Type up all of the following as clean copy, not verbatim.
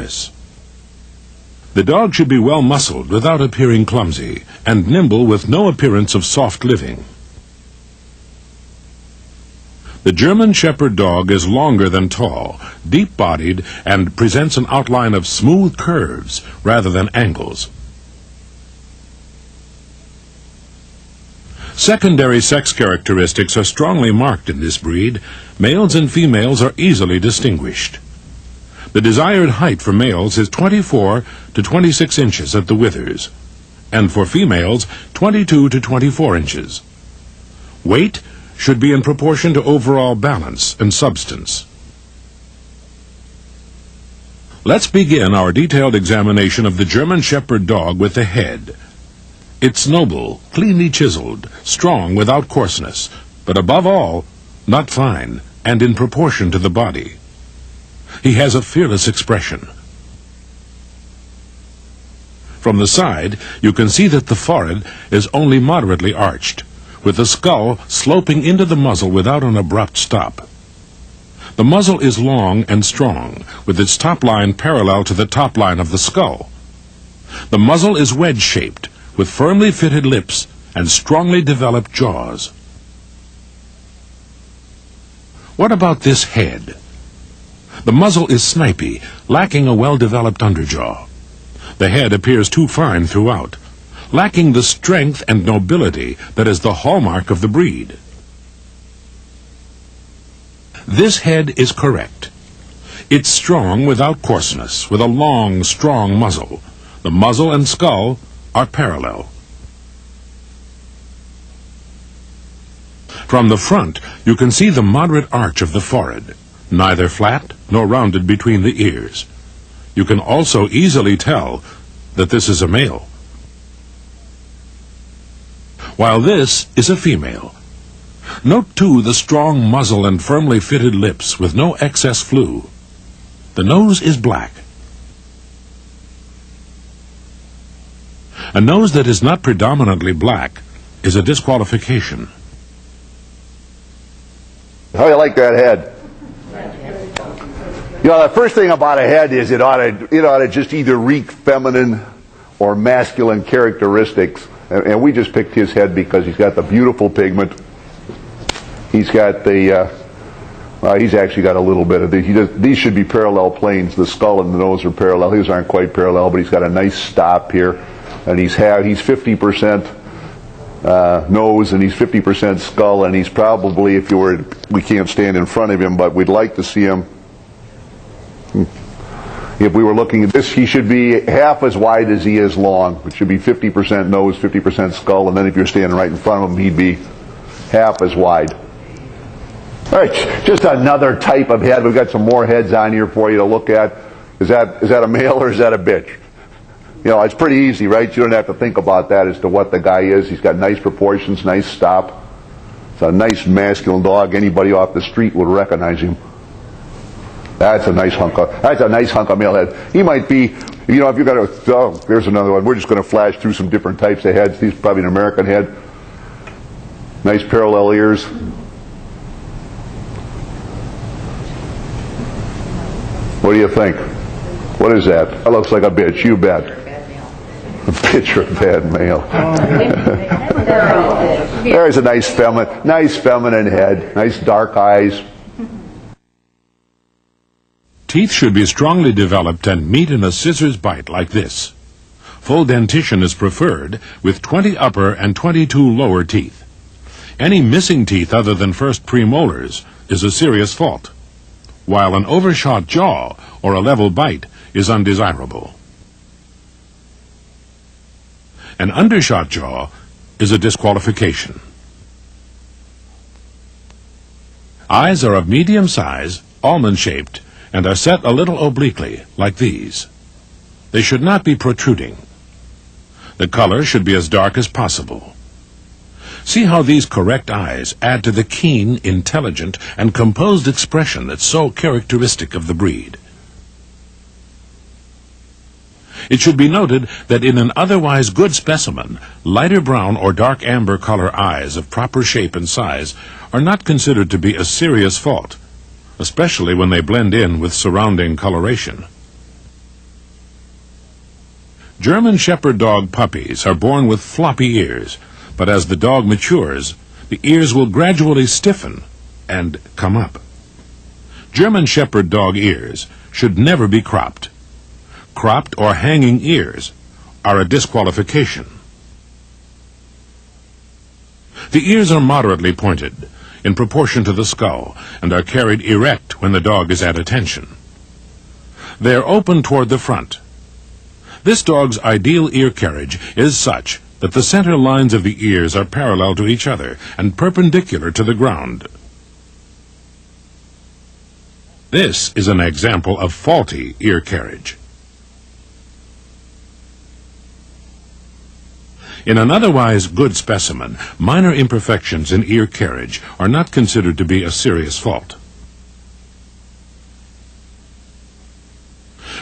stiffness. The dog should be well muscled without appearing clumsy, and nimble with no appearance of soft living. The German Shepherd dog is longer than tall, deep-bodied, and presents an outline of smooth curves rather than angles. Secondary sex characteristics are strongly marked in this breed. Males and females are easily distinguished. The desired height for males is 24 to 26 inches at the withers, and for females, 22 to 24 inches. Weight should be in proportion to overall balance and substance. Let's begin our detailed examination of the German Shepherd dog with the head. It's noble, cleanly chiseled, strong without coarseness, but above all, not fine and in proportion to the body. He has a fearless expression. From the side, you can see that the forehead is only moderately arched, with the skull sloping into the muzzle without an abrupt stop. The muzzle is long and strong, with its top line parallel to the top line of the skull. The muzzle is wedge-shaped, with firmly fitted lips and strongly developed jaws. What about this head? The muzzle is snipy, lacking a well-developed underjaw. The head appears too fine throughout, lacking the strength and nobility that is the hallmark of the breed. This head is correct. It's strong without coarseness, with a long, strong muzzle. The muzzle and skull are parallel. From the front, you can see the moderate arch of the forehead, neither flat nor rounded between the ears. You can also easily tell that this is a male, while this is a female. Note, too, the strong muzzle and firmly fitted lips with no excess flew. The nose is black. A nose that is not predominantly black is a disqualification. How do you like that head? You know, the first thing about a head is it ought to just either reek feminine or masculine characteristics. And we just picked his head because he's got the beautiful pigment. He's got the, he's actually got a little bit of these should be parallel planes. The skull and the nose are parallel. His aren't quite parallel, but he's got a nice stop here. And he's 50% nose and he's 50% skull, and he's probably, we can't stand in front of him, but we'd like to see him. If we were looking at this, he should be half as wide as he is long. It should be 50% nose, 50% skull, and then if you're standing right in front of him, he'd be half as wide. All right, just another type of head. We've got some more heads on here for you to look at. Is that a male or is that a bitch? You know, it's pretty easy, right? You don't have to think about that as to what the guy is. He's got nice proportions, nice stop. It's a nice masculine dog. Anybody off the street would recognize him. That's a nice hunk of male head. He might be, you know, if you've got there's another one. We're just going to flash through some different types of heads. He's probably an American head. Nice parallel ears. What do you think? What is that? That looks like a bitch, you bet. A bitch or a bad male. There's a nice feminine head, nice dark eyes. Teeth should be strongly developed and meet in a scissors bite like this. Full dentition is preferred, with 20 upper and 22 lower teeth. Any missing teeth other than first premolars is a serious fault, while an overshot jaw or a level bite is undesirable. An undershot jaw is a disqualification. Eyes are of medium size, almond-shaped, and are set a little obliquely, like these. They should not be protruding. The color should be as dark as possible. See how these correct eyes add to the keen, intelligent, and composed expression that's so characteristic of the breed. It should be noted that in an otherwise good specimen, lighter brown or dark amber color eyes of proper shape and size are not considered to be a serious fault, especially when they blend in with surrounding coloration. German Shepherd dog puppies are born with floppy ears, but as the dog matures, the ears will gradually stiffen and come up. German Shepherd dog ears should never be cropped. Cropped or hanging ears are a disqualification. The ears are moderately pointed, in proportion to the skull, and are carried erect when the dog is at attention. They are open toward the front. This dog's ideal ear carriage is such that the center lines of the ears are parallel to each other and perpendicular to the ground. This is an example of faulty ear carriage. In an otherwise good specimen, minor imperfections in ear carriage are not considered to be a serious fault.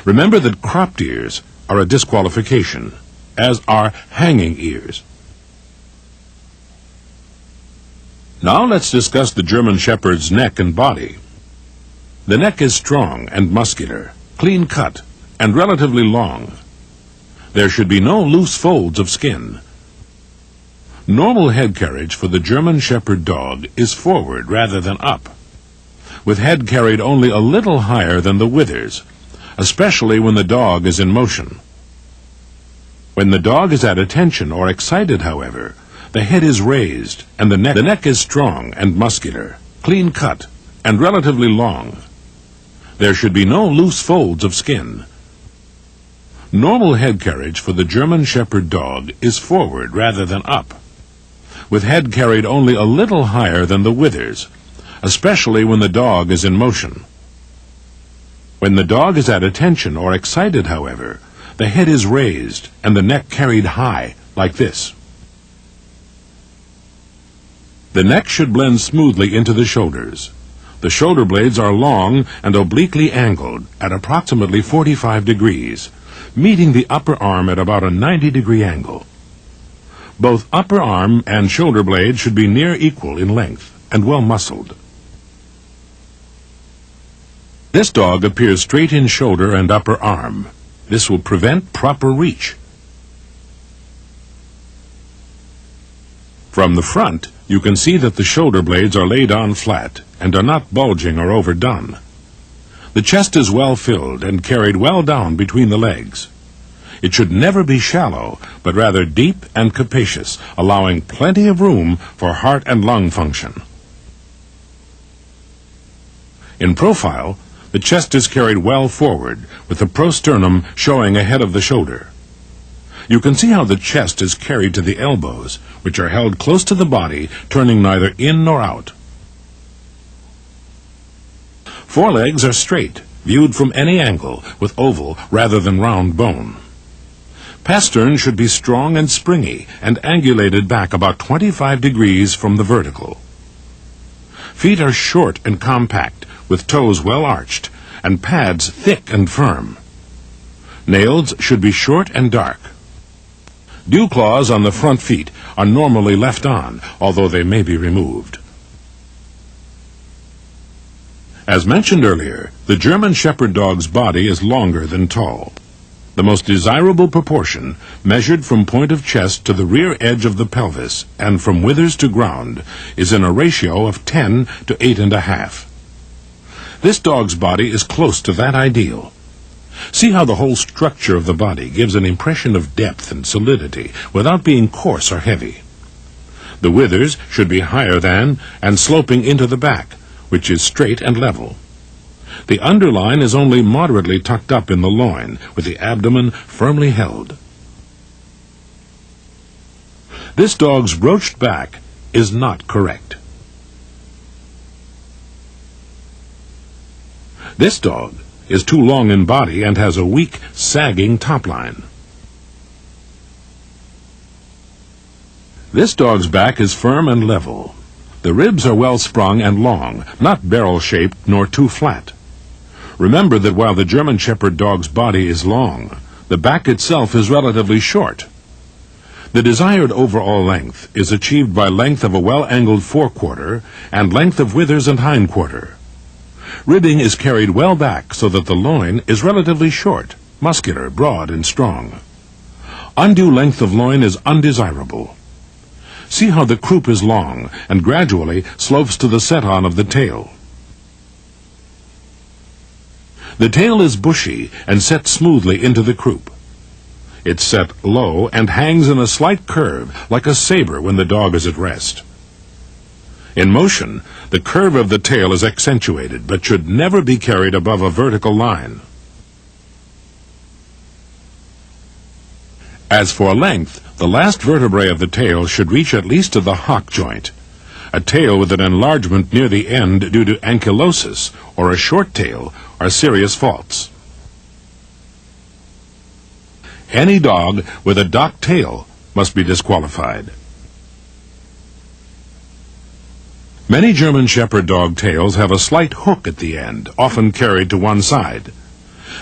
Remember that cropped ears are a disqualification, as are hanging ears. Now let's discuss the German Shepherd's neck and body. The neck is strong and muscular, clean cut, and relatively long. There should be no loose folds of skin. Normal head carriage for the German Shepherd dog is forward rather than up, with head carried only a little higher than the withers, especially when the dog is in motion. When the dog is at attention or excited, however, the head is raised and the neck is strong and muscular, clean cut, and relatively long. There should be no loose folds of skin. Normal head carriage for the German Shepherd dog is forward rather than up, with head carried only a little higher than the withers, especially when the dog is in motion. When the dog is at attention or excited, however, the head is raised and the neck carried high, like this. The neck should blend smoothly into the shoulders. The shoulder blades are long and obliquely angled at approximately 45 degrees, meeting the upper arm at about a 90-degree angle. Both upper arm and shoulder blades should be near equal in length and well muscled. This dog appears straight in shoulder and upper arm. This will prevent proper reach. From the front, you can see that the shoulder blades are laid on flat and are not bulging or overdone. The chest is well filled and carried well down between the legs. It should never be shallow, but rather deep and capacious, allowing plenty of room for heart and lung function. In profile, the chest is carried well forward, with the prosternum showing ahead of the shoulder. You can see how the chest is carried to the elbows, which are held close to the body, turning neither in nor out. Forelegs are straight, viewed from any angle, with oval rather than round bone. Pasterns should be strong and springy, and angulated back about 25 degrees from the vertical. Feet are short and compact, with toes well arched, and pads thick and firm. Nails should be short and dark. Dew claws on the front feet are normally left on, although they may be removed. As mentioned earlier, the German Shepherd dog's body is longer than tall. The most desirable proportion, measured from point of chest to the rear edge of the pelvis and from withers to ground, is in a ratio of 10 to 8.5. This dog's body is close to that ideal. See how the whole structure of the body gives an impression of depth and solidity without being coarse or heavy. The withers should be higher than and sloping into the back, which is straight and level. The underline is only moderately tucked up in the loin, with the abdomen firmly held. This dog's roached back is not correct. This dog is too long in body and has a weak, sagging top line. This dog's back is firm and level. The ribs are well sprung and long, not barrel-shaped nor too flat. Remember that while the German Shepherd dog's body is long, the back itself is relatively short. The desired overall length is achieved by length of a well-angled forequarter and length of withers and hindquarter. Ribbing is carried well back so that the loin is relatively short, muscular, broad, and strong. Undue length of loin is undesirable. See how the croup is long and gradually slopes to the set-on of the tail. The tail is bushy and set smoothly into the croup. It's set low and hangs in a slight curve like a saber when the dog is at rest. In motion, the curve of the tail is accentuated but should never be carried above a vertical line. As for length, the last vertebrae of the tail should reach at least to the hock joint. A tail with an enlargement near the end due to ankylosis or a short tail are serious faults. Any dog with a docked tail must be disqualified. Many German Shepherd dog tails have a slight hook at the end, often carried to one side.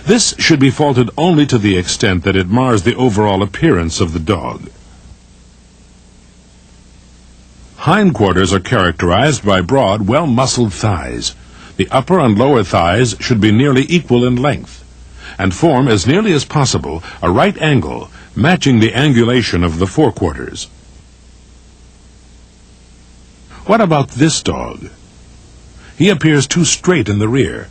This should be faulted only to the extent that it mars the overall appearance of the dog. Hindquarters are characterized by broad, well-muscled thighs. The upper and lower thighs should be nearly equal in length, and form as nearly as possible a right angle, matching the angulation of the forequarters. What about this dog? He appears too straight in the rear.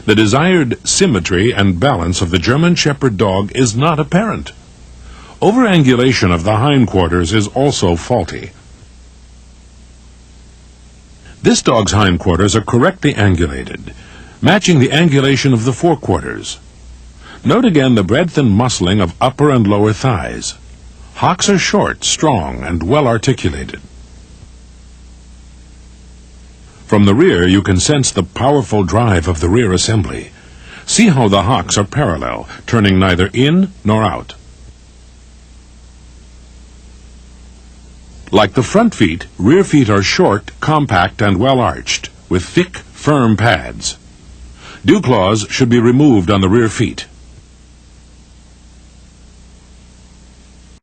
The desired symmetry and balance of the German Shepherd dog is not apparent. Overangulation of the hindquarters is also faulty. This dog's hindquarters are correctly angulated, matching the angulation of the forequarters. Note again the breadth and muscling of upper and lower thighs. Hocks are short, strong, and well articulated. From the rear, you can sense the powerful drive of the rear assembly. See how the hocks are parallel, turning neither in nor out. Like the front feet, rear feet are short, compact, and well arched, with thick, firm pads. Dew claws should be removed on the rear feet.